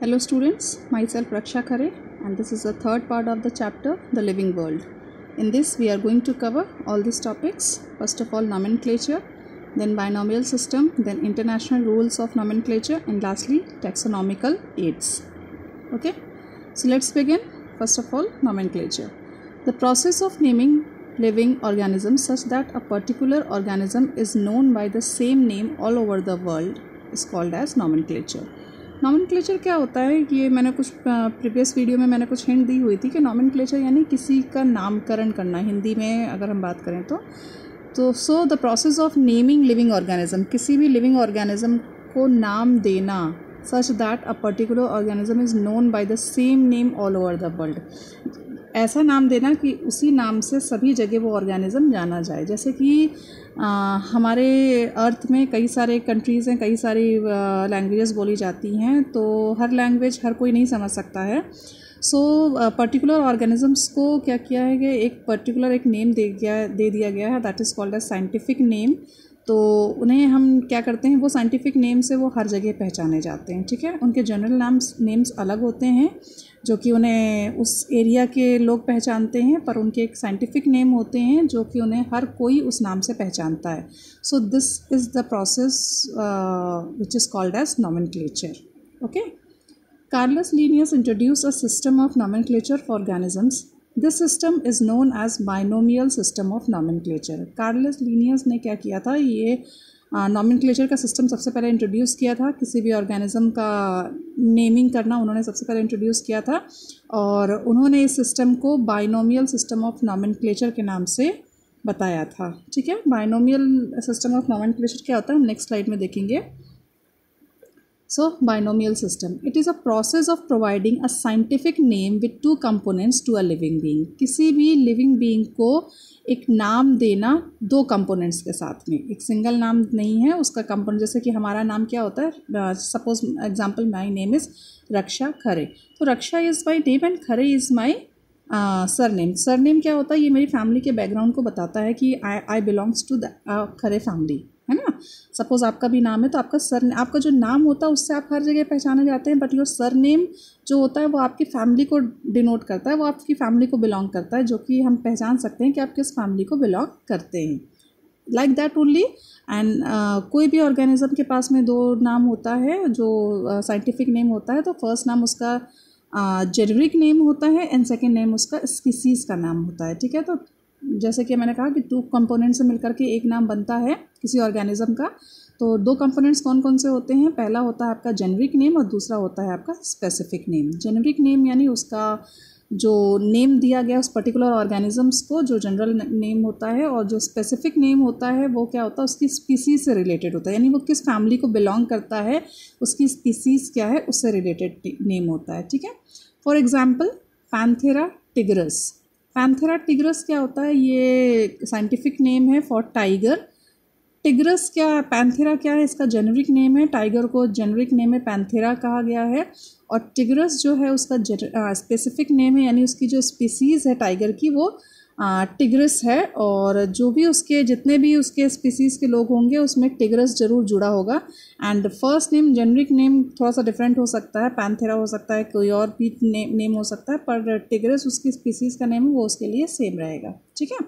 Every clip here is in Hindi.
Hello students, myself Raksha Khare and this is the third part of the chapter The Living World. In this we are going to cover all these topics. First of all nomenclature, then binomial system, then international rules of nomenclature and lastly taxonomical aids. Okay, so let's begin. First of all nomenclature. The process of naming living organisms such that a particular organism is known by the same name all over the world is called as nomenclature. Nomenclature क्या होता है, ये मैंने कुछ प्रीवियस वीडियो में मैंने कुछ हिंट दी हुई थी कि नॉमेनक्लेचर यानी किसी का नामकरण करना, हिंदी में अगर हम बात करें तो so the process of naming living organism, किसी भी लिविंग ऑर्गेनिज्म को नाम देना such that a particular organism is known by the same name all over the world, ऐसा नाम देना कि उसी नाम से सभी जगह वो ऑर्गेनिज्म जाना जाए. जैसे कि हमारे अर्थ में कई सारे कंट्रीज़ हैं, कई सारी लैंग्वेजेस बोली जाती हैं, तो हर लैंग्वेज हर कोई नहीं समझ सकता है. सो पर्टिकुलर ऑर्गेनिजम्स को क्या किया है कि एक पर्टिकुलर एक नेम दे दिया गया है, that is called as scientific name. तो उन्हें हम क्या करते हैं, वो साइंटिफिक नेम से वो हर जगह पहचाने जाते हैं. ठीक है, उनके जनरल नेम्स अलग होते हैं जो कि उन्हें उस एरिया के लोग पहचानते हैं, पर उनके एक साइंटिफिक नेम होते हैं जो कि उन्हें हर कोई उस नाम से पहचानता है. So this is the process which is called as nomenclature. Okay, Carolus Linnaeus introduce a system of nomenclature for organisms. This system is known as binomial system of nomenclature. Carolus Linnaeus ने क्या किया था, ये नॉमेनक्लेचर का सिस्टम सबसे पहले इंट्रोड्यूस किया था. किसी भी ऑर्गेनिज्म का नेमिंग करना उन्होंने सबसे पहले इंट्रोड्यूस किया था और उन्होंने इस सिस्टम को बाइनोमियल सिस्टम ऑफ नॉमेनक्लेचर के नाम से बताया था. ठीक है, बाइनोमियल सिस्टम ऑफ नॉमेनक्लेचर क्या होता है हम नेक्स्ट स्लाइड में देखेंगे. So binomial system, it is a process of providing a scientific name with two components to a living being. किसी भी living being को एक नाम देना दो कंपोनेंट्स के साथ में, एक सिंगल नाम नहीं है उसका कंपोनेंट. जैसे कि हमारा नाम क्या होता है, suppose example my name is Raksha Khare, तो Raksha is my name and Khare is my surname. Surname क्या होता है, ये मेरी फैमिली के बैकग्राउंड को बताता है कि I belongs to the Khare family, है ना. सपोज आपका भी नाम है तो आपका जो नाम होता है उससे आप हर जगह पहचाने जाते हैं, बट योर सरनेम जो होता है वो आपकी फैमिली को डिनोट करता है, वो आपकी फैमिली को बिलोंग करता है, जो कि हम पहचान सकते हैं कि आप किस फैमिली को बिलोंग करते हैं. Like that only. एंड कोई भी ऑर्गेनिज्म के पास में दो नाम होता है जो साइंटिफिक नेम होता है, तो फर्स्ट नाम उसका जेनेरिक नेम होता है एंड सेकेंड नेम उसका स्पीसीज़ का नाम होता है. ठीक है, तो जैसे कि मैंने कहा कि दो कंपोनेंट से मिलकर के एक नाम बनता है किसी ऑर्गेनिज्म का. तो दो कंपोनेंट्स कौन कौन से होते हैं, पहला होता है आपका जेनेरिक नेम और दूसरा होता है आपका स्पेसिफिक नेम. जेनेरिक नेम यानी उसका जो नेम दिया गया उस पर्टिकुलर ऑर्गेनिजम्स को, जो जनरल नेम होता है, और जो स्पेसिफिक नेम होता है वो क्या होता है, उसकी स्पीसीज़ से रिलेटेड होता है, यानी वो किस फैमिली को बिलोंग करता है, उसकी स्पीसीज़ क्या है उससे रिलेटेड नेम होता है. ठीक है, for example Panthera tigris. Panthera tigris क्या होता है, ये साइंटिफिक नेम है फॉर टाइगर. टिग्रस क्या, पैंथेरा क्या है, इसका जेनेरिक नेम है. टाइगर को जेनेरिक नेम में पैंथेरा कहा गया है और टिग्रस जो है उसका स्पेसिफिक नेम है, यानी उसकी जो स्पीसीज़ है टाइगर की वो टिग्रस है. और जो भी उसके जितने भी उसके स्पीसीज़ के लोग होंगे उसमें टिग्रस ज़रूर जुड़ा होगा. And first name generic name थोड़ा सा डिफरेंट हो सकता है, पैंथेरा हो सकता है, कोई और भी नेम हो सकता है, पर टिग्रस उसकी स्पीसीज़ का नेम है वो उसके लिए सेम रहेगा. ठीक है.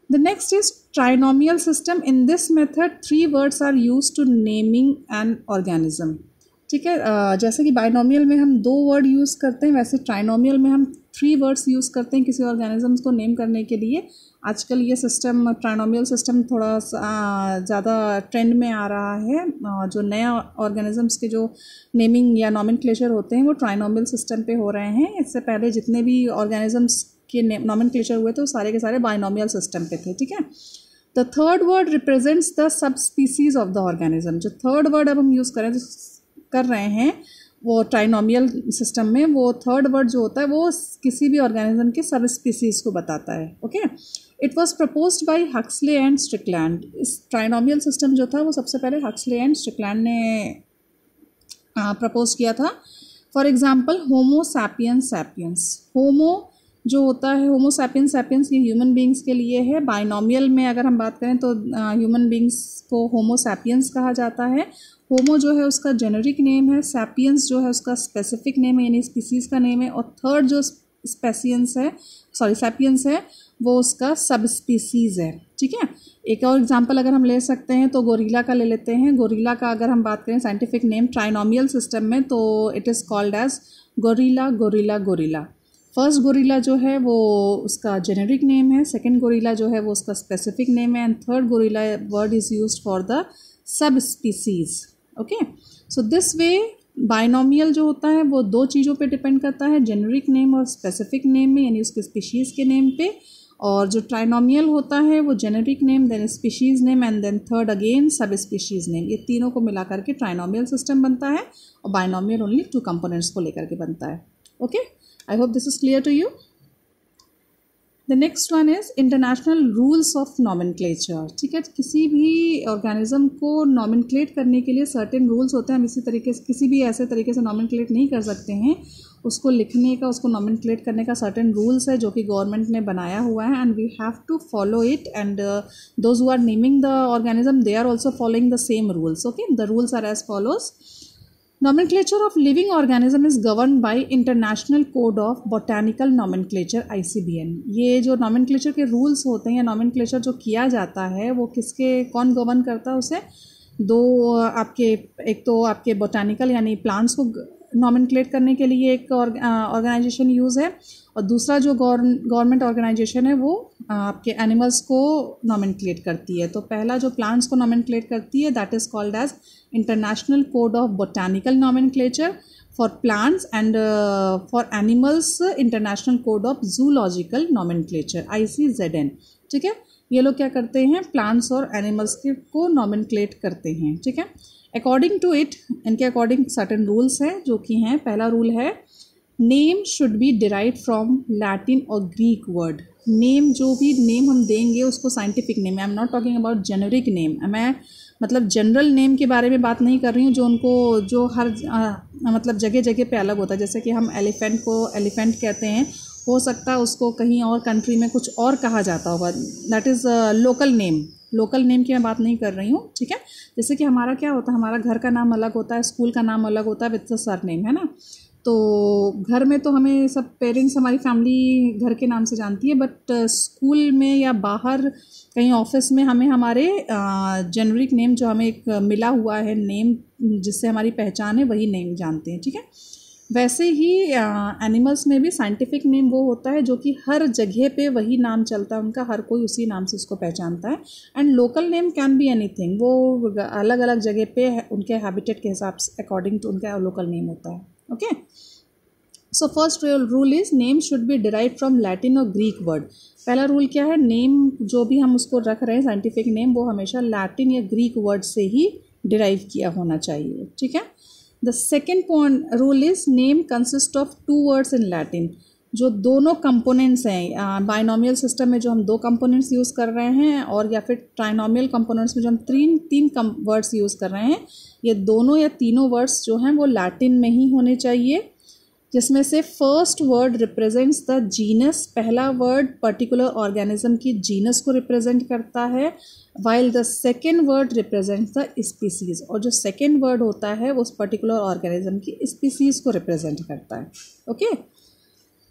The next is trinomial system. In this method, 3 words are used to naming an organism. ठीक है, जैसे कि बाइनोमियल में हम 2 वर्ड यूज़ करते हैं, वैसे ट्राइनोमियल में हम 3 वर्ड्स यूज़ करते हैं किसी ऑर्गेनिजम्स को नेम करने के लिए. आजकल ये सिस्टम ट्राइनोमियल सिस्टम थोड़ा ज़्यादा ट्रेंड में आ रहा है. जो नया ऑर्गेनिजम्स के जो नेमिंग या नॉमेनक्लेचर होते हैं वो ट्राइनोमियल सिस्टम पे हो रहे हैं. इससे पहले जितने भी ऑर्गेनिजम्स के नॉमेनक्लेचर हुए थे वो सारे के सारे बाइनोमियल सिस्टम पे थे. ठीक है, the third word represents the sub species of the organism. जो थर्ड वर्ड अब हम यूज़ कर रहे हैं वो ट्राइनोमियल सिस्टम में, वो थर्ड वर्ड जो होता है वो किसी भी ऑर्गेनिज्म के सब स्पीसीज़ को बताता है. Okay, it was proposed by Huxley and Strickland. इस ट्राइनोमियल सिस्टम जो था वो सबसे पहले हक्सले एंड स्ट्रिकलैंड ने प्रपोज किया था. For example homo sapiens sapiens. Homo जो होता है, होमो सैपियंस सैपियंस ये ह्यूमन बींग्स के लिए है. बाइनोमियल में अगर हम बात करें तो ह्यूमन बींग्स को होमो सैपियंस कहा जाता है होमो जो है उसका जेनेरिक नेम है, सैपियंस जो है उसका स्पेसिफिक नेम है यानी स्पीसीज़ का नेम है, और थर्ड जो सैपियंस है वो उसका सब स्पीसीज़ है। ठीक है, एक और एग्जांपल अगर हम ले सकते हैं तो गोरिल्ला का ले लेते हैं। गोरिल्ला का अगर हम बात करें साइंटिफिक नेम ट्राइनोमियल सिस्टम में तो it is called as gorilla gorilla gorilla. First gorilla जो है वो उसका जेनेरिक नेम है, सेकंड गोरिल्ला जो है वो उसका स्पेसिफिक नेम है, and third gorilla word is used for the sub species. Okay, so this way binomial जो होता है वो दो चीज़ों पे डिपेंड करता है, जेनेरिक नेम और स्पेसिफिक नेम में यानी उसके स्पीशीज़ के नेम पे, और जो ट्राइनोमियल होता है वो generic name then species name and then third again sub species name. ये तीनों को मिला करके ट्राइनोमियल सिस्टम बनता है, और बाइनोमियल ओनली 2 कंपोनेंट्स को लेकर के बनता है। Okay, I hope this is clear to you. The next one is international rules of nomenclature. ठीक है, किसी भी ऑर्गेनिज्म को नॉमेनक्लेट करने के लिए सर्टेन रूल्स होते हैं। हम इसी तरीके से किसी भी ऐसे तरीके से नॉमेनक्लेट नहीं कर सकते हैं, उसको लिखने का, उसको नॉमेनक्लेट करने का सर्टेन रूल्स है जो कि गवर्नमेंट ने बनाया हुआ है, and we have to follow it, and those who are naming the organism they are also following the same rules. Okay, the rules are as follows. Nomenclature of living organism is governed by International Code of Botanical Nomenclature ICBN। ये जो nomenclature के rules होते हैं या nomenclature जो किया जाता है वो कौन गवर्न करता है उसे? एक तो आपके बोटानिकल यानी प्लांट्स को नॉमिनक्लेट करने के लिए एक ऑर्गेनाइजेशन यूज़ है, और दूसरा जो गवर्नमेंट ऑर्गेनाइजेशन है वो आपके एनिमल्स को नॉमिनक्लेट करती है। तो पहला जो प्लांट्स को नॉमिनक्लेट करती है that is called as international code of botanical nomenclature for plants, and for animals international code of zoological nomenclature ICZN। ठीक है, ये लोग क्या करते हैं, प्लांट्स और एनिमल्स को नॉमिनक्लेट करते हैं। ठीक है, अकॉर्डिंग टू इट, इनके अकॉर्डिंग सर्टेन रूल्स हैं जो कि हैं, पहला रूल है name should B derived from Latin और ग्रीक वर्ड। नेम, जो भी नेम हम देंगे उसको scientific name, I am not talking about generic name, मैं मतलब जनरल नेम के बारे में बात नहीं कर रही हूँ जो हर मतलब जगह जगह पे अलग होता है। जैसे कि हम एलिफेंट को एलिफेंट कहते हैं, हो सकता है उसको कहीं और कंट्री में कुछ और कहा जाता होगा, दैट इज़ लोकल नेम की मैं बात नहीं कर रही हूँ। ठीक है, जैसे कि हमारा क्या होता है, हमारा घर का नाम अलग होता है, स्कूल का नाम अलग होता है विद द सरनेम, है ना। तो घर में तो हमें सब पेरेंट्स, हमारी फैमिली घर के नाम से जानती है, बट स्कूल में या बाहर कहीं ऑफिस में हमें हमारे जेनेरिक नेम जो हमें एक मिला हुआ है नेम जिससे हमारी पहचान है वही नेम जानते हैं। ठीक है, वैसे ही एनिमल्स में भी साइंटिफिक नेम वो होता है जो कि हर जगह पे वही नाम चलता है उनका, हर कोई उसी नाम से उसको पहचानता है। And local name can be anything, वो अलग अलग जगह पे उनके हैबिटेट के हिसाब से अकॉर्डिंग टू उनका लोकल नेम होता है। Okay, so first rule is name should B derived from Latin और ग्रीक वर्ड। पहला रूल क्या है, नेम जो भी हम उसको रख रहे हैं साइंटिफिक नेम वो हमेशा लैटिन या ग्रीक वर्ड से ही डिराइव किया होना चाहिए। ठीक है, the second rule is name consist of 2 words in Latin. जो दोनों कंपोनेंट्स हैं बाइनोमियल सिस्टम में, जो हम 2 कंपोनेंट्स यूज़ कर रहे हैं, और या फिर ट्राइनोमियल कंपोनेंट्स में जो हम तीन वर्ड्स यूज़ कर रहे हैं, ये दोनों या तीनों वर्ड्स जो हैं वो लैटिन में ही होने चाहिए, जिसमें से first word represents the genus. पहला वर्ड पर्टिकुलर ऑर्गेनिज्म की जीनस को रिप्रेजेंट करता है, while the second word represents the species, और जो सेकेंड वर्ड होता है उस पर्टिकुलर ऑर्गेनिज्म की स्पीसीज को रिप्रेजेंट करता है। Okay,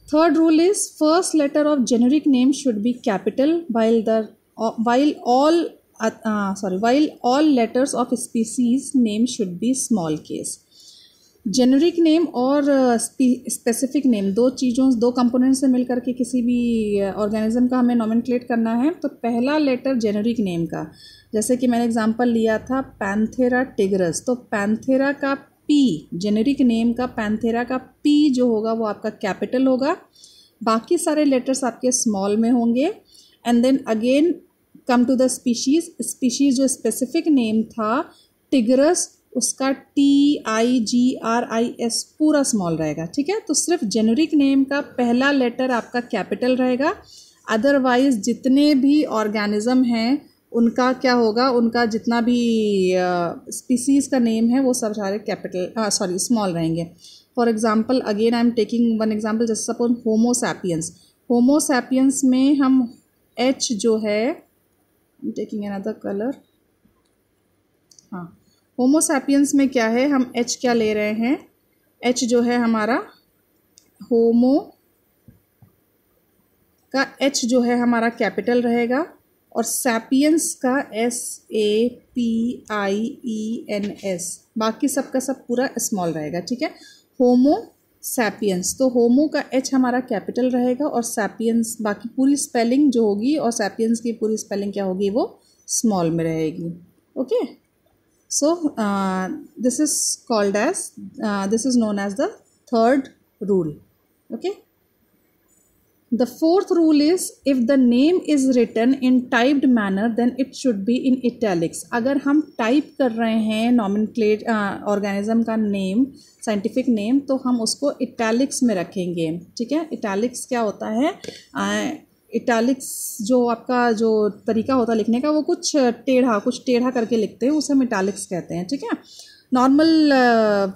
third rule is first letter of generic name should be capital while all letters of species name should be small case। Generic name और स्पेसिफिक नेम, दो कंपोनेंट से मिलकर के किसी भी ऑर्गेनिज्म का हमें नॉमेनक्लेट करना है, तो पहला लेटर जेनेरिक नेम का, जैसे कि मैंने एग्जांपल लिया था पैंथेरा टिग्रस, तो पैंथेरा का पी, जेनेरिक नेम का पैंथेरा का पी जो होगा वो आपका कैपिटल होगा, बाकी सारे लेटर्स आपके स्मॉल में होंगे। And then again come to the species जो स्पेसिफिक नेम था टिग्रस, उसका TIGRIS पूरा स्मॉल रहेगा। ठीक है, तो सिर्फ जेनेरिक नेम का पहला लेटर आपका कैपिटल रहेगा, अदरवाइज जितने भी ऑर्गेनिज्म हैं उनका क्या होगा, उनका जितना भी स्पीसीज़ का नेम है वो सब सारे स्मॉल रहेंगे। For example again I am taking one example, जैसे सपोज होमो सैपियंस में हम H जो है, टेकिंग अनदर कलर, हाँ, होमो सैपियंस में क्या है, हम एच क्या ले रहे हैं, एच जो है हमारा होमो का एच जो है हमारा कैपिटल रहेगा और सैपियंस का SAPIENS, बाकी सबका सब पूरा स्मॉल रहेगा, ठीक है। होमो सैपियंस, तो होमो का एच हमारा कैपिटल रहेगा और सैपियंस बाकी पूरी स्पेलिंग जो होगी और सैपियंस की पूरी स्पेलिंग क्या होगी, वो स्मॉल में रहेगी। Okay, so this is called as this is known as the third rule. Okay, the fourth rule is if the name is written in typed manner then it should be in italics। अगर हम टाइप कर रहे हैं नॉमेनक्लेट ऑर्गेनिज्म का नेम, साइंटिफिक नेम, तो हम उसको इटैलिक्स में रखेंगे, ठीक है। इटैलिक्स क्या होता है, इटैलिक्स जो आपका जो तरीका होता है लिखने का वो कुछ टेढ़ा करके लिखते हैं, उसे हम इटैलिक्स कहते हैं, ठीक है। नॉर्मल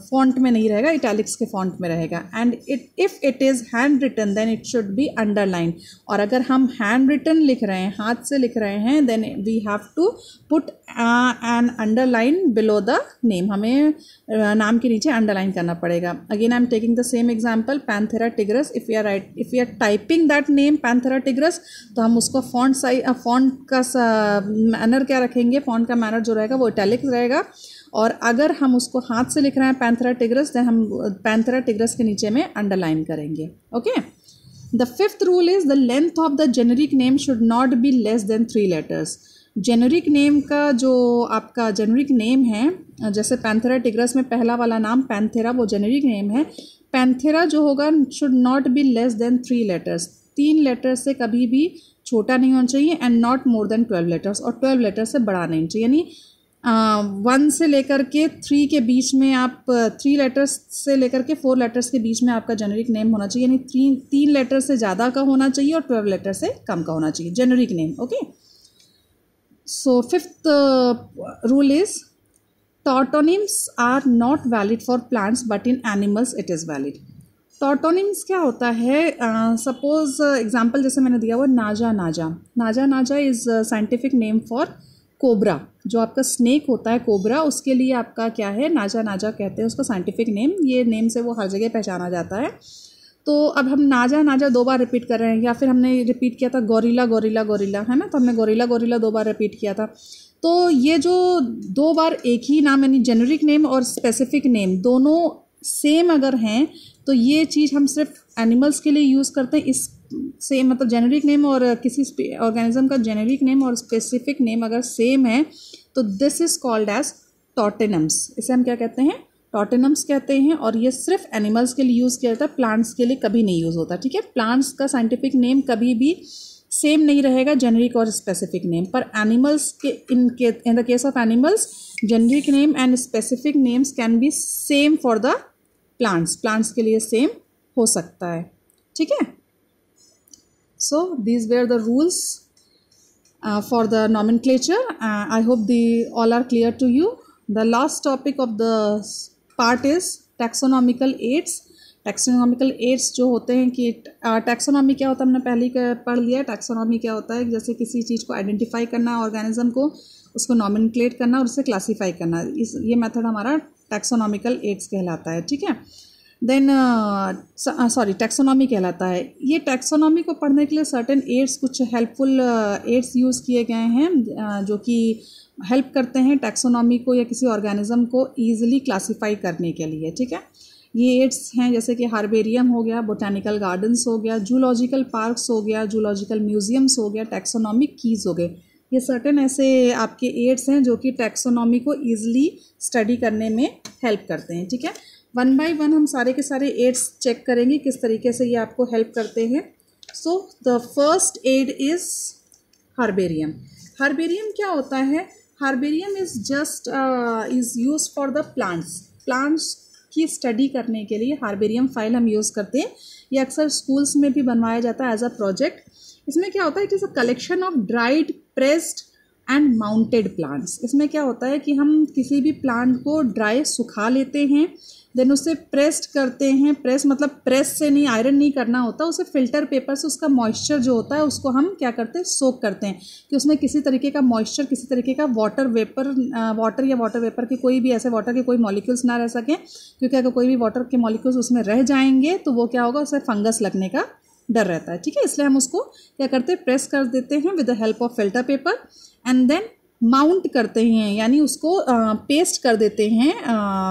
फॉन्ट में नहीं रहेगा, इटैलिक्स के फॉन्ट में रहेगा। And if it is handwritten then it should be underline. और अगर हम हैंड रिटन लिख रहे हैं, हाथ से लिख रहे हैं, then we have to put an underline below the name, हमें नाम के नीचे अंडरलाइन करना पड़ेगा। Again I am taking the same example, Panthera tigris. If we are typing that name Panthera tigris, तो हम उसको फॉन्ट का मैनर क्या रखेंगे, फॉन्ट का मैनर जो रहेगा वो इटैलिक्स रहेगा। और अगर हम उसको हाथ से लिख रहे हैं पैंथेरा टिग्रस, देन हम पैंथेरा टिग्रस के नीचे में अंडरलाइन करेंगे। Okay, the fifth rule is the length of the generic name should not be less than 3 letters। Generic name का जो आपका जेनरिक नेम है, जैसे पैंथेरा टिग्रस में पहला वाला नाम पैंथेरा, वो जेनरिक नेम है। पैंथेरा जो होगा should not be less than 3 letters, 3 letters से कभी भी छोटा नहीं होना चाहिए, and not more than 12 letters, और 12 letters से बड़ा नहीं चाहिए। यानी 1 से लेकर के 3 के बीच में, आप 3 letters से लेकर के 4 letters के बीच में आपका जेनरिक नेम होना चाहिए, यानी 3 letters से ज़्यादा का होना चाहिए और 12 letters से कम का होना चाहिए generic name. Okay, so fifth rule is tautonyms are not valid for plants but in animals it is valid. Tautonyms क्या होता है, सपोज एग्जाम्पल जैसे मैंने दिया वो नाजा is scientific name for cobra, जो आपका स्नेक होता है कोबरा, उसके लिए आपका क्या है, नाजा कहते हैं उसका साइंटिफिक नेम। ये नेम से वो हर जगह पहचाना जाता है। तो अब हम नाजा 2 बार रिपीट कर रहे हैं, या फिर हमने रिपीट किया था गोरिल्ला है ना, तो हमने गोरिल्ला 2 बार रिपीट किया था। तो ये जो 2 बार एक ही नाम, यानी जेनरिक नेम और स्पेसिफिक नेम दोनों सेम अगर हैं, तो ये चीज़ हम सिर्फ एनिमल्स के लिए यूज़ करते हैं। इस सेम मतलब जेनरिक नेम और किसी ऑर्गेनिज्म का जेनरिक नेम और स्पेसिफिक नेम अगर सेम है, तो दिस इज़ कॉल्ड एज टॉटेनम्स। इसे हम क्या कहते हैं, टॉटेनम्स कहते हैं। और ये सिर्फ एनिमल्स के लिए यूज़ किया जाता है, प्लांट्स के लिए कभी नहीं यूज़ होता, ठीक है। प्लांट्स का साइंटिफिक नेम कभी भी सेम नहीं रहेगा, जेनरिक और स्पेसिफिक नेम। पर एनिमल्स के in the case of animals, generic name and specific names can be same for the plants के लिए सेम हो सकता है, ठीक है। So these were the rules for the nomenclature. I hope all are clear to you. The last topic of the part is taxonomical aids. Taxonomical aids जो होते हैं कि taxonomy क्या होता है हमने पहले ही पढ़ लिया। taxonomy क्या होता है, जैसे किसी चीज़ को आइडेंटिफाई करना, ऑर्गेनिज्म को, उसको नॉमिनक्लेट करना और उसे क्लासीफाई करना, ये मेथड हमारा taxonomical aids कहलाता है, ठीक है। देन टैक्सोनॉमी कहलाता है। ये टैक्सोनॉमी को पढ़ने के लिए सर्टेन एड्स, कुछ हेल्पफुल एड्स यूज़ किए गए हैं जो कि हेल्प करते हैं टैक्सोनॉमी को या किसी ऑर्गेनिज्म को ईजिली क्लासीफाई करने के लिए, ठीक है। ये एड्स हैं जैसे कि हार्बेरियम हो गया, बोटानिकल गार्डन्स हो गया, जूलॉजिकल पार्क्स हो गया, जूलॉजिकल म्यूजियम्स हो गया, टैक्सोनॉमिक कीज हो गए। ये सर्टेन ऐसे आपके एड्स हैं जो कि टैक्सोनॉमी को ईजिली स्टडी करने में हेल्प करते हैं, ठीक है। 1 by 1 हम सारे के सारे एड्स चेक करेंगे किस तरीके से ये आपको हेल्प करते हैं। So the first aid is herbarium. Herbarium क्या होता है, herbarium is use for the plants की स्टडी करने के लिए हार्बेरियम फाइल हम यूज़ करते हैं। ये अक्सर स्कूल्स में भी बनवाया जाता है एज अ प्रोजेक्ट। इसमें क्या होता है, it is a collection of dried, pressed and mounted plants. इसमें क्या होता है कि हम किसी भी प्लांट को ड्राई सुखा लेते हैं, देन उसे प्रेस्ड करते हैं, प्रेस मतलब प्रेस से नहीं, आयरन नहीं करना होता, उसे फिल्टर पेपर से उसका मॉइस्चर जो होता है उसको हम क्या करते हैं, सोक करते हैं कि उसमें किसी तरीके का मॉइस्चर, किसी तरीके का वाटर या वाटर वेपर के कोई भी ऐसे वाटर के कोई मॉलिक्यूल्स ना रह सकें, क्योंकि अगर कोई भी वाटर के मॉलिक्यूल्स उसमें रह जाएंगे तो वो क्या होगा, उसे फंगस लगने का डर रहता है, ठीक है। इसलिए हम उसको क्या करते हैं, प्रेस कर देते हैं with the help of filter paper and then mount करते हैं, यानी उसको पेस्ट कर देते हैं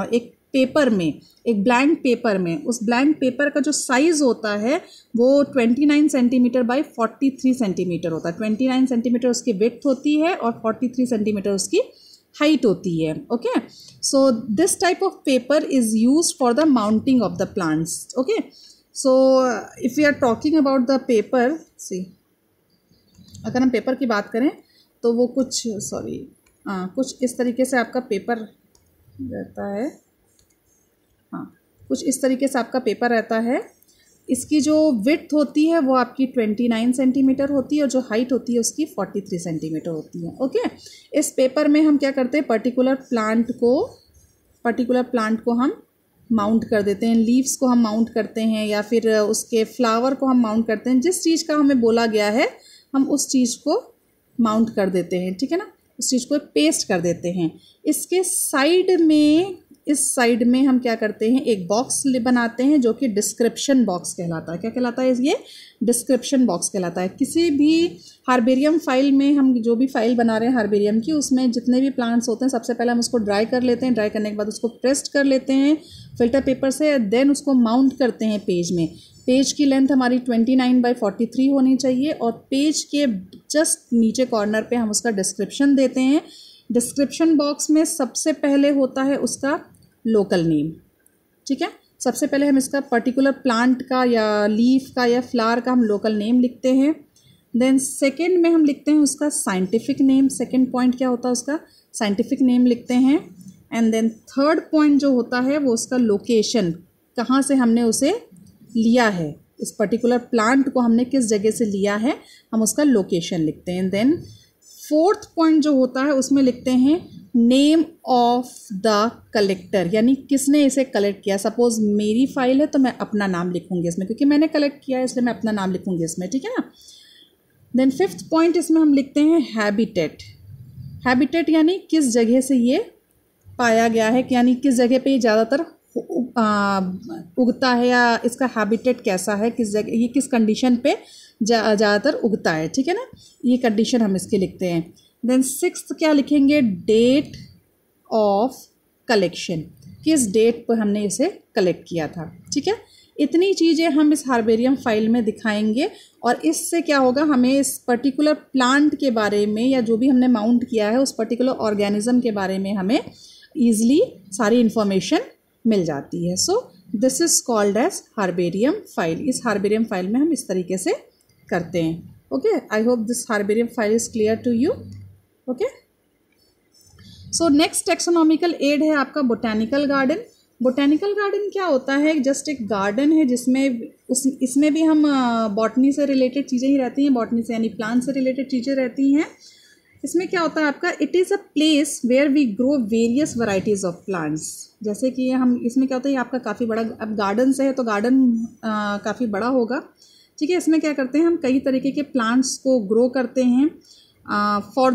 एक पेपर में, एक ब्लैंक पेपर में। उस ब्लैंक पेपर का जो साइज़ होता है वो 29 सेंटीमीटर बाई 43 सेंटीमीटर होता है। 29 सेंटीमीटर उसकी विड्थ होती है और 43 सेंटीमीटर उसकी हाइट होती है। Okay, so this type of paper is use for the mounting of the plants. Okay, so if we are talking about the paper, see अगर हम पेपर की बात करें तो वो कुछ कुछ इस तरीके से आपका पेपर रहता है। हाँ, कुछ इस तरीके से आपका पेपर रहता है। इसकी जो विड्थ होती है वो आपकी 29 सेंटीमीटर होती है और जो हाइट होती है उसकी 43 सेंटीमीटर होती है। ओके, इस पेपर में हम क्या करते हैं, पर्टिकुलर प्लांट को हम माउंट कर देते हैं, लीव्स को हम माउंट करते हैं या फिर उसके फ्लावर को हम माउंट करते हैं। जिस चीज़ का हमें बोला गया है हम उस चीज़ को माउंट कर देते हैं, ठीक है ना, उस चीज़ को पेस्ट कर देते हैं। इसके साइड में, इस साइड में हम क्या करते हैं, एक बॉक्स बनाते हैं जो कि डिस्क्रिप्शन बॉक्स कहलाता है। क्या कहलाता है ये? डिस्क्रिप्शन बॉक्स कहलाता है। किसी भी हार्बेरियम फाइल में, हम जो भी फाइल बना रहे हैं हार्बेरियम की, उसमें जितने भी प्लांट्स होते हैं सबसे पहले हम उसको ड्राई कर लेते हैं, ड्राई करने के बाद उसको प्रेस्ड कर लेते हैं फिल्टर पेपर से, देन उसको माउंट करते हैं पेज में। पेज की लेंथ हमारी 29 बाई 43 होनी चाहिए और पेज के जस्ट नीचे कॉर्नर पे हम उसका डिस्क्रिप्शन देते हैं। डिस्क्रिप्शन बॉक्स में सबसे पहले होता है उसका लोकल नेम, ठीक है। सबसे पहले हम इसका पर्टिकुलर प्लांट का या लीफ का या फ्लावर का हम लोकल नेम लिखते हैं। देन सेकेंड में हम लिखते हैं उसका साइंटिफिक नेम। सेकेंड पॉइंट क्या होता है, उसका साइंटिफिक नेम लिखते हैं। एंड देन थर्ड पॉइंट जो होता है वो उसका लोकेशन, कहाँ से हमने उसे लिया है, इस पर्टिकुलर प्लांट को हमने किस जगह से लिया है, हम उसका लोकेशन लिखते हैं। देन फोर्थ पॉइंट जो होता है उसमें लिखते हैं नेम ऑफ द कलेक्टर, यानी किसने इसे कलेक्ट किया। सपोज मेरी फाइल है तो मैं अपना नाम लिखूंगी इसमें, क्योंकि मैंने कलेक्ट किया है इसलिए मैं अपना नाम लिखूंगी इसमें, ठीक है ना। देन फिफ्थ पॉइंट इसमें हम लिखते हैं हैबिटेट। हैबिटेट यानी किस जगह से ये पाया गया है, यानी किस जगह पे ये ज़्यादातर उगता है या इसका हैबिटेट कैसा है, किस जगह, ये किस कंडीशन पे ज़्यादातर उगता है, ठीक है ना। ये कंडीशन हम इसके लिखते हैं। देन सिक्स्थ क्या लिखेंगे, डेट ऑफ कलेक्शन, किस डेट पर हमने इसे कलेक्ट किया था, ठीक है। इतनी चीज़ें हम इस हार्बेरियम फाइल में दिखाएंगे और इससे क्या होगा, हमें इस पर्टिकुलर प्लांट के बारे में या जो भी हमने माउंट किया है उस पर्टिकुलर ऑर्गेनिज्म के बारे में हमें ईजिली सारी इन्फॉर्मेशन मिल जाती है। So this is called as herbarium file. इस हार्बेरियम फाइल में हम इस तरीके से करते हैं। Okay, I hope this herbarium file is clear to you. Okay, so next taxonomical aid है आपका बोटैनिकल गार्डन। बोटैनिकल गार्डन क्या होता है, जस्ट एक गार्डन है जिसमें इसमें भी हम बॉटनी से रिलेटेड चीज़ें ही रहती हैं, बॉटनी से यानी प्लांट से रिलेटेड चीज़ें रहती हैं। इसमें क्या होता है आपका, it is a place where we grow various varieties of plants. जैसे कि हम इसमें क्या होता है, आपका काफ़ी बड़ा, अब गार्डन से है तो गार्डन काफ़ी बड़ा होगा, ठीक है। इसमें क्या करते हैं, हम कई तरीके के प्लांट्स को ग्रो करते हैं for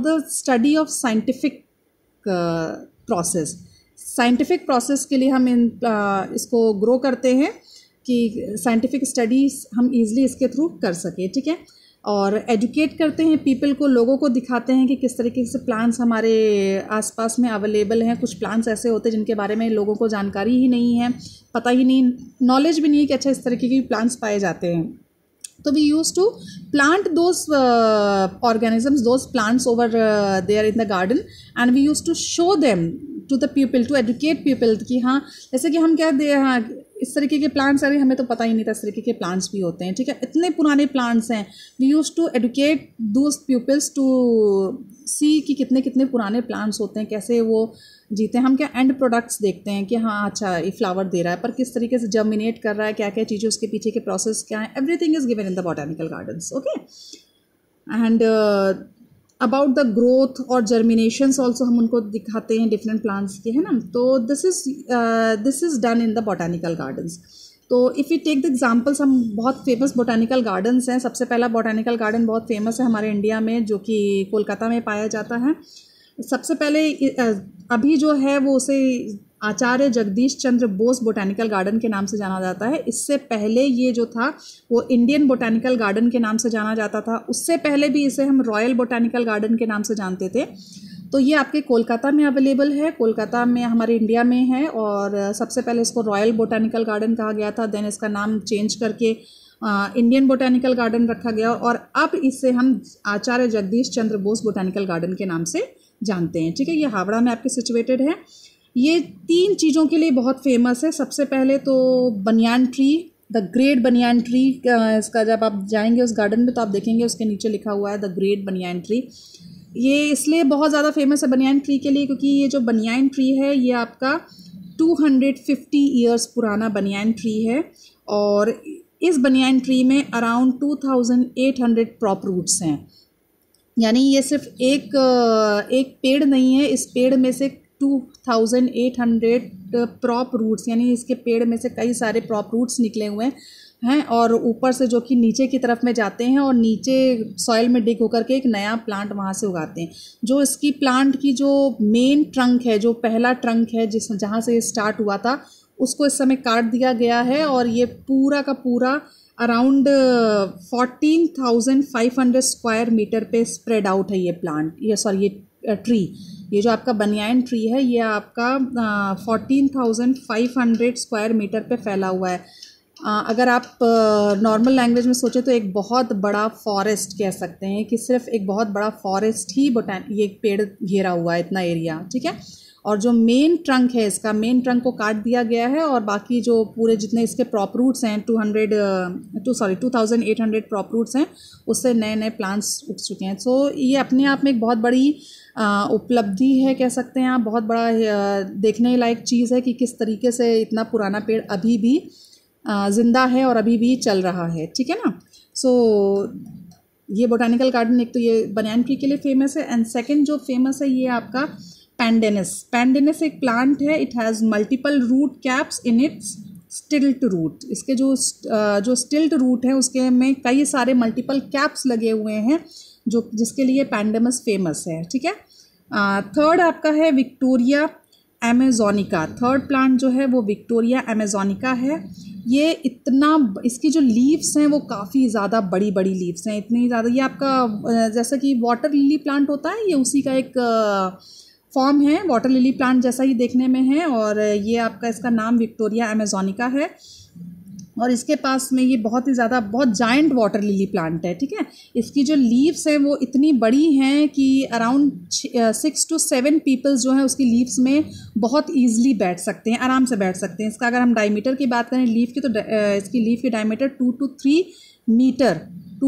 the study of scientific process. Scientific process के लिए हम इसको ग्रो करते हैं कि साइंटिफिक स्टडीज़ हम ईज़िली इसके थ्रू कर सकें, ठीक है। और एजुकेट करते हैं पीपल को, लोगों को दिखाते हैं कि किस तरीके से प्लांट्स हमारे आसपास में अवेलेबल हैं। कुछ प्लांट्स ऐसे होते हैं जिनके बारे में लोगों को जानकारी ही नहीं है, पता ही नहीं, नॉलेज भी नहीं है कि अच्छा इस तरीके के प्लांट्स पाए जाते हैं। तो we use to plant those organisms, those plants over there in the garden and we use to show them to the people, to educate people कि हाँ, जैसे कि हम हाँ इस तरीके के प्लांट्स, अरे हमें तो पता ही नहीं था इस तरीके के प्लांट्स भी होते हैं, ठीक है। इतने पुराने प्लांट्स हैं, we use to educate those peoples to see कि कितने कितने पुराने प्लांट्स होते हैं, कैसे वो जीते हैं। हम क्या एंड प्रोडक्ट्स देखते हैं कि हाँ अच्छा ये फ्लावर दे रहा है, पर किस तरीके से जर्मिनेट कर रहा है, क्या क्या चीज़ें उसके पीछे के प्रोसेस क्या है, everything is given in the botanical gardens. Okay, and about the growth और जर्मिनेशंस ऑल्सो हम उनको दिखाते हैं डिफरेंट प्लांट्स के, है ना. तो this is done in the botanical gardens. तो if you take the examples, हम बहुत फेमस बोटानिकल गार्डन्स हैं. सबसे पहला बोटानिकल गार्डन बहुत फेमस है हमारे इंडिया में, जो कि कोलकाता में पाया जाता है. सबसे पहले अभी जो है वो उसे आचार्य जगदीश चंद्र बोस बोटानिकल गार्डन के नाम से जाना जाता है. इससे पहले ये जो था वो इंडियन बोटानिकल गार्डन के नाम से जाना जाता था. उससे पहले भी इसे हम रॉयल बोटानिकल गार्डन के नाम से जानते थे. तो ये आपके कोलकाता में अवेलेबल है, कोलकाता में हमारे इंडिया में है. और सबसे पहले इसको रॉयल बोटानिकल गार्डन कहा गया था, देन इसका नाम चेंज करके इंडियन बोटानिकल गार्डन रखा गया, और अब इसे हम आचार्य जगदीश चंद्र बोस बोटानिकल गार्डन के नाम से जानते हैं. ठीक है, ये हावड़ा में आपके सिचुएटेड है. ये 3 चीज़ों के लिए बहुत फेमस है. सबसे पहले तो banyan tree, the great banyan tree. इसका जब आप जाएंगे उस गार्डन में तो आप देखेंगे उसके नीचे लिखा हुआ है द ग्रेट बनियान ट्री. ये इसलिए बहुत ज़्यादा फेमस है बनियान ट्री के लिए क्योंकि ये जो बनियान ट्री है ये आपका 250 ईयर्स पुराना बनियान ट्री है. और इस बनियान ट्री में अराउंड 2800 प्रॉप रूट्स हैं. यानी ये सिर्फ एक पेड़ नहीं है, इस पेड़ में से 2800 प्रॉप रूट्स, यानी इसके पेड़ में से कई सारे प्रॉप रूट्स निकले हुए हैं, और ऊपर से जो कि नीचे की तरफ में जाते हैं और नीचे सॉइल में डिग होकर के एक नया प्लांट वहाँ से उगाते हैं. जो इसकी प्लांट की जो मेन ट्रंक है, जो पहला ट्रंक है जहाँ से स्टार्ट हुआ था, उसको इस समय काट दिया गया है. और ये पूरा का पूरा अराउंड 14,500 स्क्वायर मीटर पे स्प्रेड आउट है ये प्लांट, ये ट्री. ये जो आपका बनियान ट्री है ये आपका 14,500 स्क्वायर मीटर पे फैला हुआ है. अगर आप नॉर्मल लैंग्वेज में सोचें तो एक बहुत बड़ा फॉरेस्ट कह सकते हैं, कि सिर्फ एक बहुत बड़ा फॉरेस्ट ही ये पेड़ घेरा हुआ है, इतना एरिया. ठीक है, और जो मेन ट्रंक है इसका, मेन ट्रंक को काट दिया गया है, और बाकी जो पूरे जितने इसके प्रॉप रूट्स हैं 2800 प्रॉप रूट्स हैं, उससे नए नए प्लांट्स उग चुके हैं. सो ये अपने आप में एक बहुत बड़ी उपलब्धि है कह सकते हैं आप. बहुत बड़ा देखने लायक चीज़ है कि किस तरीके से इतना पुराना पेड़ अभी भी ज़िंदा है और अभी भी चल रहा है. ठीक है ना. सो ये बोटानिकल गार्डन एक तो ये बनियान ट्री के लिए फेमस है. एंड सेकंड जो फेमस है ये आपका पैंडेनस एक प्लांट है. It has multiple root caps in its stilt root. इसके जो स्टिल्ट रूट है उसके में कई सारे मल्टीपल कैप्स लगे हुए हैं, जिसके लिए पैंडेनस फेमस है. ठीक है. थर्ड आपका है विक्टोरिया अमेजोनिका. थर्ड प्लांट जो है वो विक्टोरिया अमेजोनिका है. ये इसकी जो लीव्स हैं वो काफ़ी ज़्यादा बड़ी बड़ी लीव्स हैं, इतनी ज़्यादा. ये आपका जैसा कि वाटर लिली प्लांट होता है, ये उसी का एक फॉर्म है, वाटर लिली प्लांट जैसा ही देखने में है. और ये आपका इसका नाम विक्टोरिया अमेजोनिका है. और इसके पास में ये बहुत ही ज़्यादा बहुत जायंट वाटर लिली प्लांट है. ठीक है. इसकी जो लीव्स हैं वो इतनी बड़ी हैं कि अराउंड 6 to 7 पीपल्स जो हैं उसकी लीव्स में बहुत ईजिली बैठ सकते हैं, आराम से बैठ सकते हैं. इसका अगर हम डायमीटर की बात करें लीव की, तो इसकी लीव की डायमीटर 2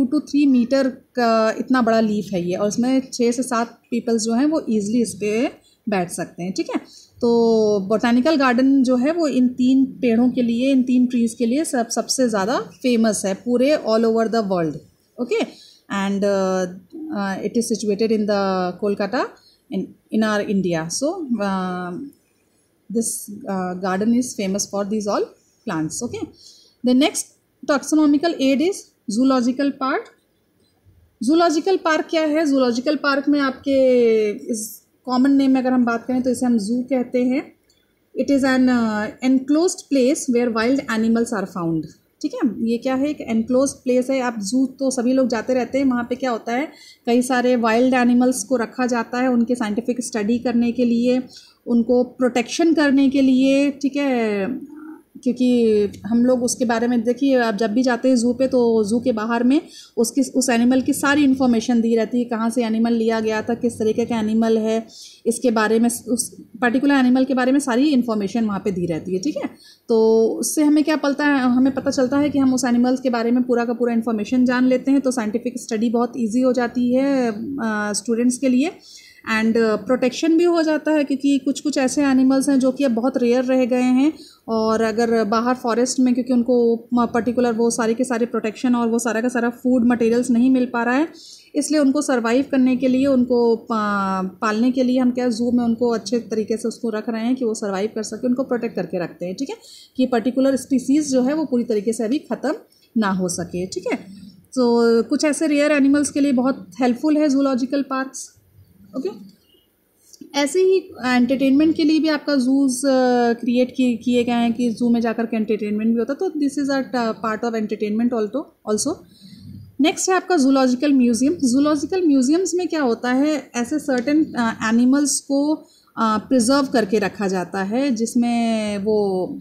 to 3 मीटर का इतना बड़ा लीफ है ये. और इसमें 6 से 7 पीपल्स जो हैं वो ईजिली इस पर बैठ सकते हैं. ठीक है. तो बोटानिकल गार्डन जो है वो इन 3 पेड़ों के लिए, इन 3 ट्रीज़ के लिए सबसे ज़्यादा फेमस है पूरे all over the world. Okay. And it is situated in the Kolkata in our India. So this garden is famous for these all plants. Okay. The next taxonomical aid is zoological park. zoological park क्या है? zoological park में आपके इस कॉमन नेम में अगर हम बात करें तो इसे हम जू कहते हैं. It is an enclosed place where wild animals are found. ठीक है. ये क्या है? एक एनक्लोज्ड प्लेस है. आप जू तो सभी लोग जाते रहते हैं, वहाँ पे क्या होता है, कई सारे वाइल्ड एनिमल्स को रखा जाता है उनके साइंटिफिक स्टडी करने के लिए, उनको प्रोटेक्शन करने के लिए. ठीक है. क्योंकि हम लोग उसके बारे में, देखिए आप जब भी जाते हैं ज़ू पे तो ज़ू के बाहर में उस एनिमल की सारी इन्फॉर्मेशन दी रहती है, कहाँ से एनिमल लिया गया था, किस तरीके का एनिमल है, इसके बारे में, उस पर्टिकुलर एनिमल के बारे में सारी इन्फॉर्मेशन वहाँ पे दी रहती है. ठीक है. तो उससे हमें क्या हमें पता चलता है कि हम उस एनिमल्स के बारे में पूरा का पूरा इन्फॉर्मेशन जान लेते हैं. तो साइंटिफिक स्टडी बहुत ईजी हो जाती है स्टूडेंट्स के लिए. एंड प्रोटेक्शन भी हो जाता है क्योंकि कुछ कुछ ऐसे एनिमल्स हैं जो कि अब बहुत रेयर रह गए हैं और अगर बाहर फॉरेस्ट में, क्योंकि उनको पर्टिकुलर वो सारे के सारे प्रोटेक्शन और वो सारा का सारा फूड मटेरियल्स नहीं मिल पा रहा है, इसलिए उनको सर्वाइव करने के लिए, उनको पालने के लिए हम क्या ज़ू में उनको अच्छे तरीके से उसको रख रहे हैं कि वो सर्वाइव कर सके, उनको प्रोटेक्ट करके रखते हैं, ठीक है, कि पर्टिकुलर स्पीसीज़ जो है वो पूरी तरीके से अभी ख़त्म ना हो सके, ठीक है। तो कुछ ऐसे रेयर एनिमल्स के लिए बहुत हेल्पफुल है जूलॉजिकल पार्क्स, ओके। ऐसे ही एंटरटेनमेंट के लिए भी आपका जूज़ क्रिएट किए गए हैं कि जू में जाकर के एंटरटेनमेंट भी होता है, तो this is a part of entertainment also. Next है आपका जूलॉजिकल म्यूज़ियम। जूलॉजिकल म्यूज़ियम्स में क्या होता है, ऐसे सर्टेन एनिमल्स को प्रिजर्व करके रखा जाता है, जिसमें वो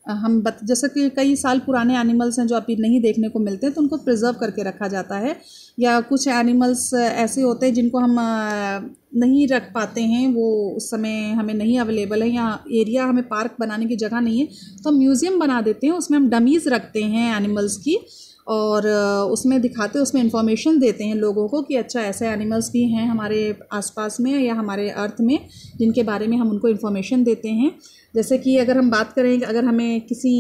जैसे कि कई साल पुराने एनिमल्स हैं जो अभी नहीं देखने को मिलते हैं, तो उनको प्रिजर्व करके रखा जाता है। या कुछ एनिमल्स ऐसे होते हैं जिनको हम नहीं रख पाते हैं, वो उस समय हमें नहीं अवेलेबल है, या एरिया हमें पार्क बनाने की जगह नहीं है, तो हम म्यूज़ियम बना देते हैं, उसमें हम डमीज़ रखते हैं एनिमल्स की, और उसमें दिखाते, उसमें इंफॉर्मेशन देते हैं लोगों को कि अच्छा ऐसे एनिमल्स भी हैं हमारे आसपास में या हमारे अर्थ में, जिनके बारे में हम उनको इन्फॉर्मेशन देते हैं। जैसे कि अगर हम बात करें कि अगर हमें किसी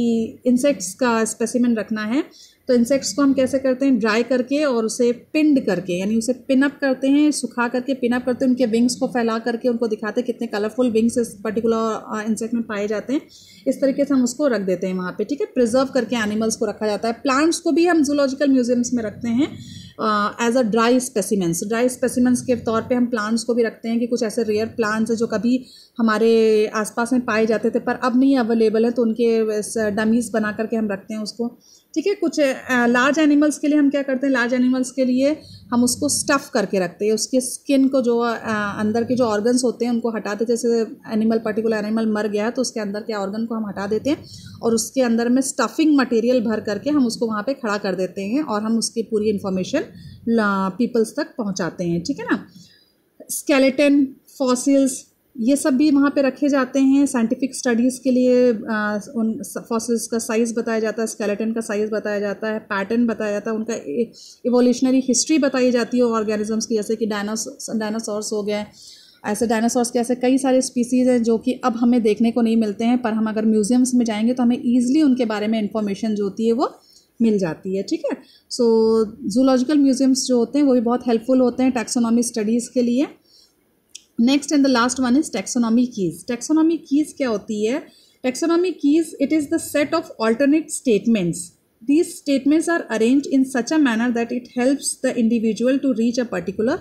इंसेक्ट्स का स्पेसिमेन रखना है, तो इंसेक्ट्स को हम कैसे करते हैं, ड्राई करके और उसे पिंड करके, यानी उसे पिनअप करते हैं, सुखा करके पिनअप करते हैं, उनके विंग्स को फैला करके उनको दिखाते हैं कितने कलरफुल विंग्स इस पर्टिकुलर इंसेक्ट में पाए जाते हैं। इस तरीके से हम उसको रख देते हैं वहाँ पे, ठीक है, प्रिजर्व करके एनिमल्स को रखा जाता है। प्लांट्स को भी हम जूलॉजिकल म्यूजियम्स में रखते हैं एज अ ड्राई स्पेसिमेंट्स के तौर पे हम प्लांट्स को भी रखते हैं कि कुछ ऐसे रेयर प्लांट्स हैं जो कभी हमारे आसपास में पाए जाते थे पर अब नहीं अवेलेबल है, तो उनके डमीज़ बना करके हम रखते हैं उसको, ठीक है। कुछ लार्ज एनिमल्स के लिए हम क्या करते हैं, लार्ज एनिमल्स के लिए हम उसको स्टफ़ करके रखते हैं, उसके स्किन को जो अंदर के जो ऑर्गन्स होते हैं उनको हटा देते हैं। जैसे पर्टिकुलर एनिमल मर गया है तो उसके अंदर के ऑर्गन को हम हटा देते हैं और उसके अंदर में स्टफिंग मटेरियल भर करके हम उसको वहाँ पे खड़ा कर देते हैं और हम उसकी पूरी इन्फॉर्मेशन पीपल्स तक पहुँचाते हैं, ठीक है ना। स्केलेटन, फॉसिल्स, ये सब भी वहाँ पे रखे जाते हैं साइंटिफिक स्टडीज़ के लिए। उन फॉसिल्स का साइज़ बताया जाता है, स्केलेटन का साइज़ बताया जाता है, पैटर्न बताया जाता है, उनका इवोल्यूशनरी हिस्ट्री बताई जाती है ऑर्गेनिजम्स की, जैसे कि डायनासोर्स हो गए। ऐसे डायनासोर्स के ऐसे कई सारे स्पीसीज़ हैं जो कि अब हमें देखने को नहीं मिलते हैं, पर हम अगर म्यूज़ियम्स में जाएंगे तो हमें ईजिली उनके बारे में इंफॉर्मेशन जो होती है वो मिल जाती है, ठीक है। सो जूलॉजिकल म्यूज़ियम्स जो होते हैं वो भी बहुत हेल्पफुल होते हैं टैक्सोनॉमी स्टडीज़ के लिए। Next and the last one is taxonomy keys. Taxonomy keys क्या होती है? Taxonomy keys, it is the set of alternate statements. These statements are arranged in such a manner that it helps the individual to reach a particular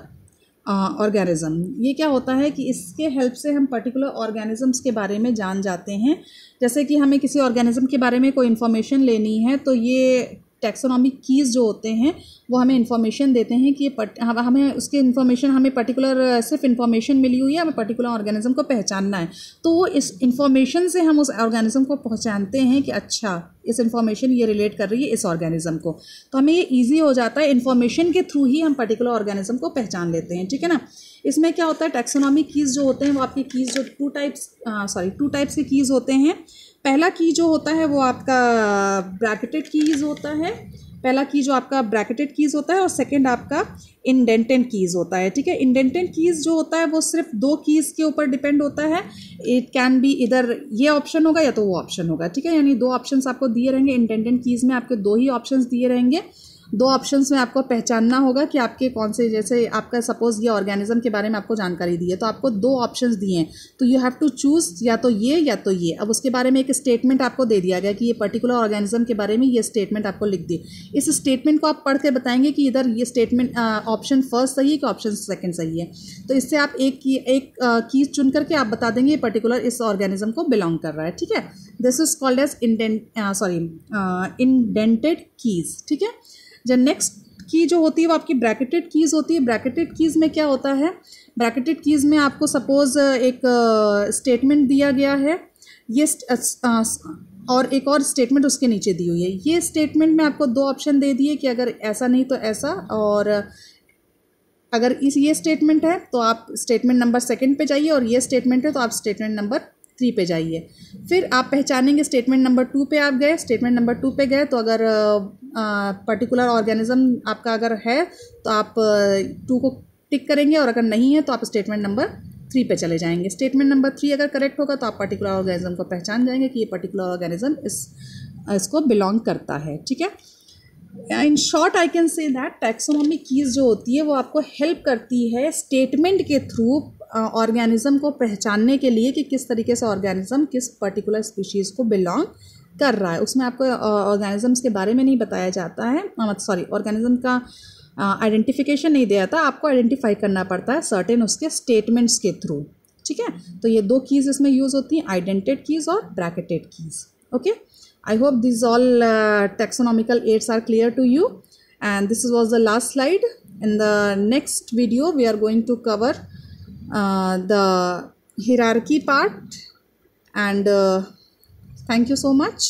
organism. ये क्या होता है कि इसके हेल्प से हम पर्टिकुलर ऑर्गेनिजम्स के बारे में जान जाते हैं। जैसे कि हमें किसी ऑर्गेनिज्म के बारे में कोई इन्फॉर्मेशन लेनी है तो ये टैक्सोनॉमिक कीज़ जो होते हैं वो हमें इन्फॉर्मेशन देते हैं कि हमें उसके इन्फॉर्मेशन, हमें पर्टिकुलर सिर्फ इन्फॉर्मेशन मिली हुई है, हमें पर्टिकुलर ऑर्गेनिज्म को पहचानना है, तो वो इस इन्फॉर्मेशन से हम उस ऑर्गेनिज्म को पहचानते हैं कि अच्छा इस इन्फॉर्मेशन ये रिलेट कर रही है इस ऑर्गेनिज्म को, तो हमें ये ईजी हो जाता है। इन्फॉर्मेशन के थ्रू ही हम पर्टिकुलर ऑर्गेनिज्म को पहचान लेते हैं, ठीक है ना। इसमें क्या होता है, टैक्सोनॉमिक कीज़ जो होते हैं वो आपकी कीज़ जो टू टाइप्स के कीज़ होते हैं। पहला की जो होता है वो आपका ब्रैकेटेड कीज़ होता है, पहला की जो आपका ब्रैकेटेड कीज़ होता है, और सेकंड आपका इंडेंटेड कीज़ होता है, ठीक है। इंडेंटेड कीज़ जो होता है वो सिर्फ दो कीज़ के ऊपर डिपेंड होता है। इट कैन बी इधर ये ऑप्शन होगा या तो वो ऑप्शन होगा, ठीक है, यानी दो ऑप्शंस आपको दिए रहेंगे। इंडेंटेड कीज़ में आपके दो ही ऑप्शंस दिए रहेंगे, दो ऑप्शंस में आपको पहचानना होगा कि आपके कौन से, जैसे आपका सपोज ये ऑर्गेनिज्म के बारे में आपको जानकारी दी है तो आपको दो ऑप्शंस दिए हैं, तो यू हैव टू चूज़ या तो ये या तो ये। अब उसके बारे में एक स्टेटमेंट आपको दे दिया गया कि ये पर्टिकुलर ऑर्गेनिज्म के बारे में ये स्टेटमेंट आपको लिख दी। इस स्टेटमेंट को आप पढ़ के बताएंगे कि इधर ये स्टेटमेंट ऑप्शन फर्स्ट सही है कि ऑप्शन सेकेंड सही है, तो इससे आप एक कीज़ चुन करके आप बता देंगे ये पर्टिकुलर इस ऑर्गेनिज्म को बिलोंग कर रहा है, ठीक है। This is called as indented keys, ठीक है। जो नेक्स्ट की जो होती है वो आपकी ब्रैकेटेड कीज़ होती है। ब्रैकेटेड कीज़ में क्या होता है, ब्रैकेटेड कीज़ में आपको सपोज एक स्टेटमेंट दिया गया है, ये और एक और स्टेटमेंट उसके नीचे दी हुई है। ये स्टेटमेंट में आपको दो ऑप्शन दे दिए कि अगर ऐसा नहीं तो ऐसा, और अगर ये स्टेटमेंट है तो आप स्टेटमेंट नंबर सेकंड पे जाइए, और ये स्टेटमेंट है तो आप स्टेटमेंट नंबर 3 पे जाइए। फिर आप पहचानेंगे स्टेटमेंट नंबर 2 पे आप गए, स्टेटमेंट नंबर 2 पे गए तो अगर पर्टिकुलर ऑर्गेनिज्म आपका अगर है तो आप 2 को टिक करेंगे, और अगर नहीं है तो आप स्टेटमेंट नंबर 3 पे चले जाएंगे। स्टेटमेंट नंबर 3 अगर करेक्ट होगा तो आप पर्टिकुलर ऑर्गेनिज्म को पहचान जाएंगे कि ये पर्टिकुलर ऑर्गेनिज्म इसको बिलोंग करता है। ठीक है, in short I can say that taxonomy keys जो होती है वो आपको हेल्प करती है स्टेटमेंट के थ्रू ऑर्गेनिज्म को पहचानने के लिए कि किस तरीके से ऑर्गेनिज्म किस पर्टिकुलर स्पीशीज़ को बिलोंग कर रहा है। उसमें आपको ऑर्गेनिजम्स के बारे में नहीं बताया जाता है, सॉरी ऑर्गेनिज्म का आइडेंटिफिकेशन नहीं दिया जाता, आपको आइडेंटिफाई करना पड़ता है सर्टेन उसके स्टेटमेंट्स के थ्रू। ठीक है, तो ये 2 कीज़ इसमें यूज़ होती हैं, आइडेंटेड कीज़ और bracketed keys. Okay, I hope these all taxonomical aids are clear to you, and this was the last slide. In the next video we are going to cover the hierarchy part, and thank you so much.